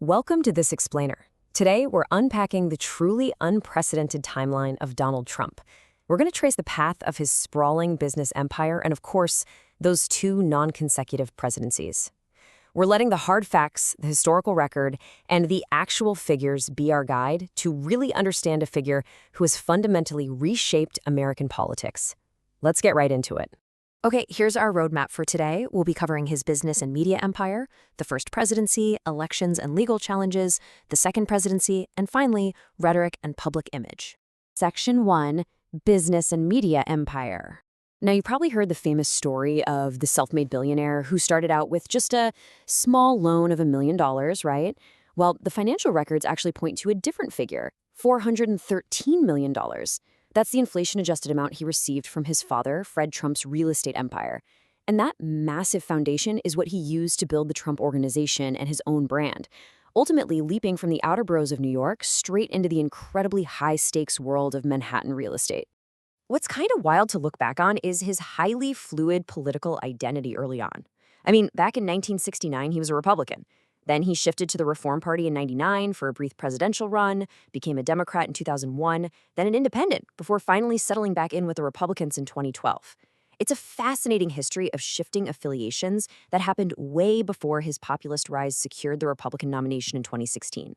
Welcome to This Explainer. Today, we're unpacking the truly unprecedented timeline of Donald Trump. We're going to trace the path of his sprawling business empire and, of course, those two non-consecutive presidencies. We're letting the hard facts, the historical record, and the actual figures be our guide to really understand a figure who has fundamentally reshaped American politics. Let's get right into it. Okay, here's our roadmap for today. We'll be covering his business and media empire, the first presidency, elections and legal challenges, the second presidency, and finally, rhetoric and public image. Section 1, Business and Media Empire. Now, you probably heard the famous story of the self-made billionaire who started out with just a small loan of $1 million, right? Well, the financial records actually point to a different figure, $413 million. That's the inflation-adjusted amount he received from his father, Fred Trump's real estate empire. And that massive foundation is what he used to build the Trump Organization and his own brand, ultimately leaping from the outer boroughs of New York straight into the incredibly high-stakes world of Manhattan real estate. What's kind of wild to look back on is his highly fluid political identity early on. I mean, back in 1969, he was a Republican. Then he shifted to the Reform Party in '99 for a brief presidential run, became a Democrat in 2001, then an independent, before finally settling back in with the Republicans in 2012. It's a fascinating history of shifting affiliations that happened way before his populist rise secured the Republican nomination in 2016.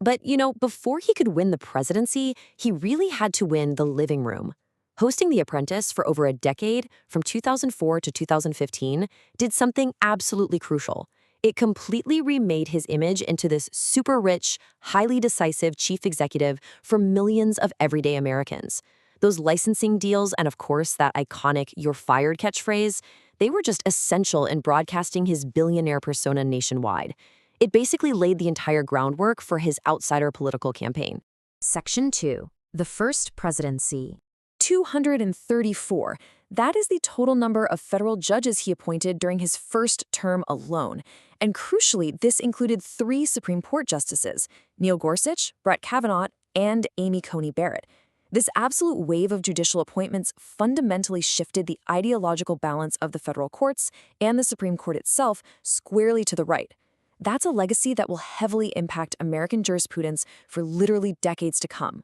But, before he could win the presidency, he really had to win the living room. Hosting The Apprentice for over a decade, from 2004 to 2015, did something absolutely crucial. It completely remade his image into this super rich, highly decisive chief executive for millions of everyday Americans. Those licensing deals and, of course, that iconic "you're fired" catchphrase, they were just essential in broadcasting his billionaire persona nationwide. It basically laid the entire groundwork for his outsider political campaign. Section 2, The First Presidency. 234. That is the total number of federal judges he appointed during his first term alone. And crucially, this included 3 Supreme Court justices, Neil Gorsuch, Brett Kavanaugh, and Amy Coney Barrett. This absolute wave of judicial appointments fundamentally shifted the ideological balance of the federal courts and the Supreme Court itself squarely to the right. That's a legacy that will heavily impact American jurisprudence for literally decades to come.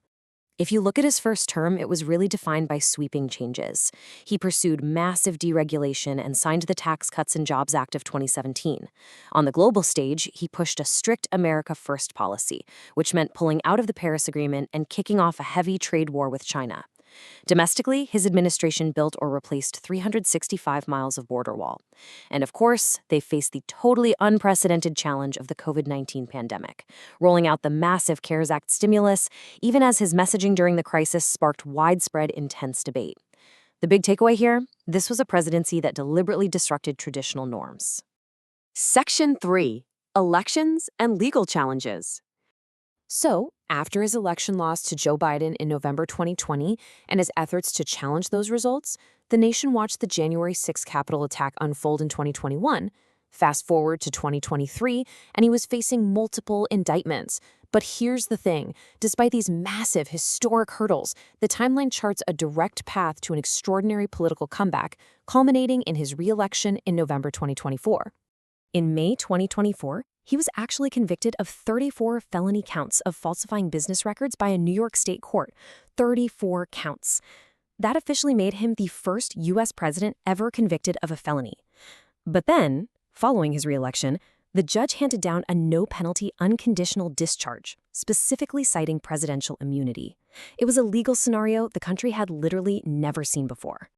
If you look at his first term, it was really defined by sweeping changes. He pursued massive deregulation and signed the Tax Cuts and Jobs Act of 2017. On the global stage, he pushed a strict America First policy, which meant pulling out of the Paris Agreement and kicking off a heavy trade war with China. Domestically, his administration built or replaced 365 miles of border wall. And of course, they faced the totally unprecedented challenge of the COVID-19 pandemic, rolling out the massive CARES Act stimulus, even as his messaging during the crisis sparked widespread intense debate. The big takeaway here? This was a presidency that deliberately disrupted traditional norms. Section 3, Elections and Legal Challenges. So, after his election loss to Joe Biden in November 2020 and his efforts to challenge those results, the nation watched the January 6th Capitol attack unfold in 2021. Fast forward to 2023, and he was facing multiple indictments. But here's the thing. Despite these massive, historic hurdles, the timeline charts a direct path to an extraordinary political comeback, culminating in his re-election in November 2024. In May 2024, he was actually convicted of 34 felony counts of falsifying business records by a New York state court. 34 counts. That officially made him the first U.S. president ever convicted of a felony. But then, following his re-election, the judge handed down a no-penalty unconditional discharge, specifically citing presidential immunity. It was a legal scenario the country had literally never seen before.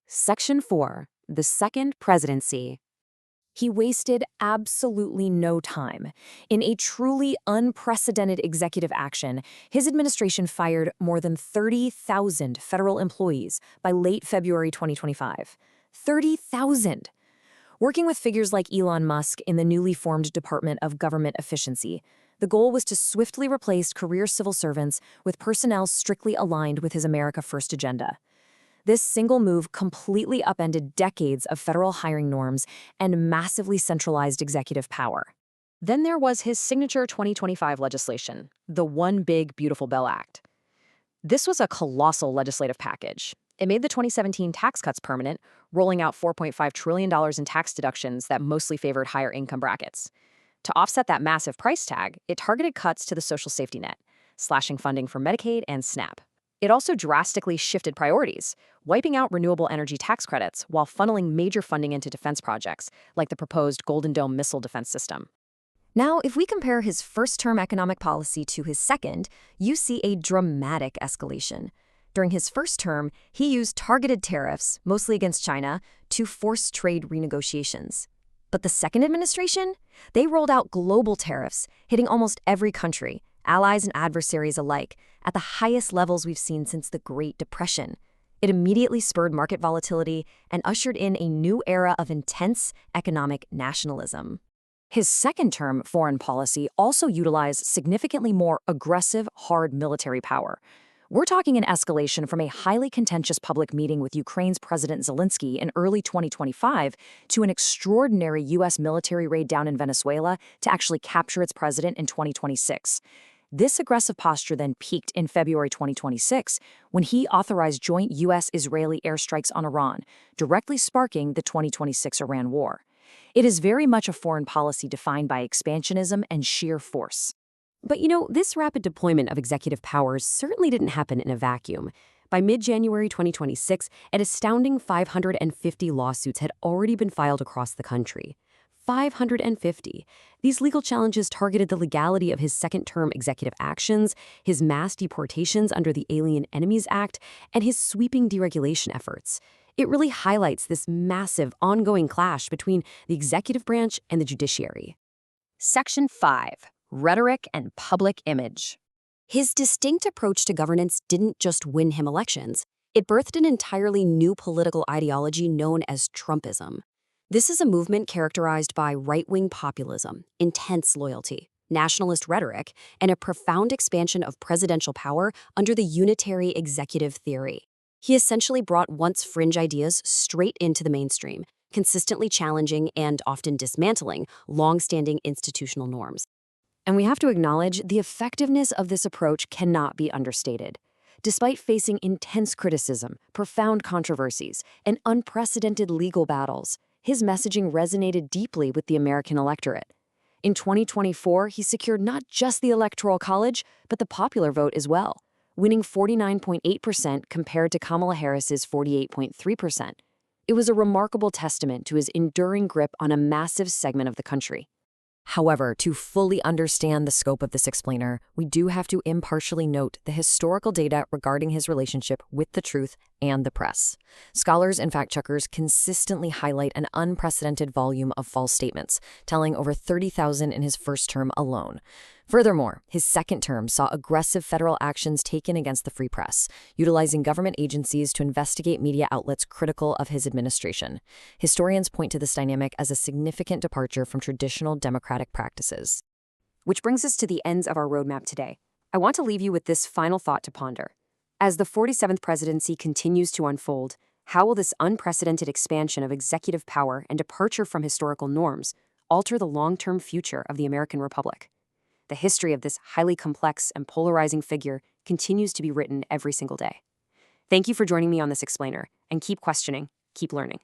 Section 4, The Second Presidency. He wasted absolutely no time. In a truly unprecedented executive action, his administration fired more than 30,000 federal employees by late February 2025. 30,000! Working with figures like Elon Musk in the newly formed Department of Government Efficiency, the goal was to swiftly replace career civil servants with personnel strictly aligned with his America First agenda. This single move completely upended decades of federal hiring norms and massively centralized executive power. Then there was his signature 2025 legislation, the One Big Beautiful Bill Act. This was a colossal legislative package. It made the 2017 tax cuts permanent, rolling out $4.5 trillion in tax deductions that mostly favored higher income brackets. To offset that massive price tag, it targeted cuts to the social safety net, slashing funding for Medicaid and SNAP. It also drastically shifted priorities, wiping out renewable energy tax credits while funneling major funding into defense projects, like the proposed Golden Dome missile defense system. Now, if we compare his first-term economic policy to his second, you see a dramatic escalation. During his first term, he used targeted tariffs, mostly against China, to force trade renegotiations. But the second administration? They rolled out global tariffs, hitting almost every country, allies and adversaries alike, at the highest levels we've seen since the Great Depression. It immediately spurred market volatility and ushered in a new era of intense economic nationalism. His second-term foreign policy also utilized significantly more aggressive, hard military power. We're talking an escalation from a highly contentious public meeting with Ukraine's President Zelensky in early 2025 to an extraordinary U.S. military raid down in Venezuela to actually capture its president in 2026. This aggressive posture then peaked in February 2026 when he authorized joint U.S.-Israeli airstrikes on Iran, directly sparking the 2026 Iran war. It is very much a foreign policy defined by expansionism and sheer force. But this rapid deployment of executive powers certainly didn't happen in a vacuum. By mid-January 2026, an astounding 550 lawsuits had already been filed across the country. 550. These legal challenges targeted the legality of his second-term executive actions, his mass deportations under the Alien Enemies Act, and his sweeping deregulation efforts. It really highlights this massive, ongoing clash between the executive branch and the judiciary. Section 5. Rhetoric and public image. His distinct approach to governance didn't just win him elections. It birthed an entirely new political ideology known as Trumpism. This is a movement characterized by right-wing populism, intense loyalty, nationalist rhetoric, and a profound expansion of presidential power under the unitary executive theory. He essentially brought once fringe ideas straight into the mainstream, consistently challenging and often dismantling long-standing institutional norms. And we have to acknowledge the effectiveness of this approach cannot be understated. Despite facing intense criticism, profound controversies, and unprecedented legal battles, his messaging resonated deeply with the American electorate. In 2024, he secured not just the Electoral College, but the popular vote as well, winning 49.8% compared to Kamala Harris's 48.3%. It was a remarkable testament to his enduring grip on a massive segment of the country. However, to fully understand the scope of this explainer, we do have to impartially note the historical data regarding his relationship with the truth and the press. Scholars and fact-checkers consistently highlight an unprecedented volume of false statements, telling over 30,000 in his first term alone. Furthermore, his second term saw aggressive federal actions taken against the free press, utilizing government agencies to investigate media outlets critical of his administration. Historians point to this dynamic as a significant departure from traditional democratic practices. Which brings us to the ends of our roadmap today. I want to leave you with this final thought to ponder. As the 47th presidency continues to unfold, how will this unprecedented expansion of executive power and departure from historical norms alter the long-term future of the American Republic? The history of this highly complex and polarizing figure continues to be written every single day. Thank you for joining me on this explainer, and keep questioning, keep learning.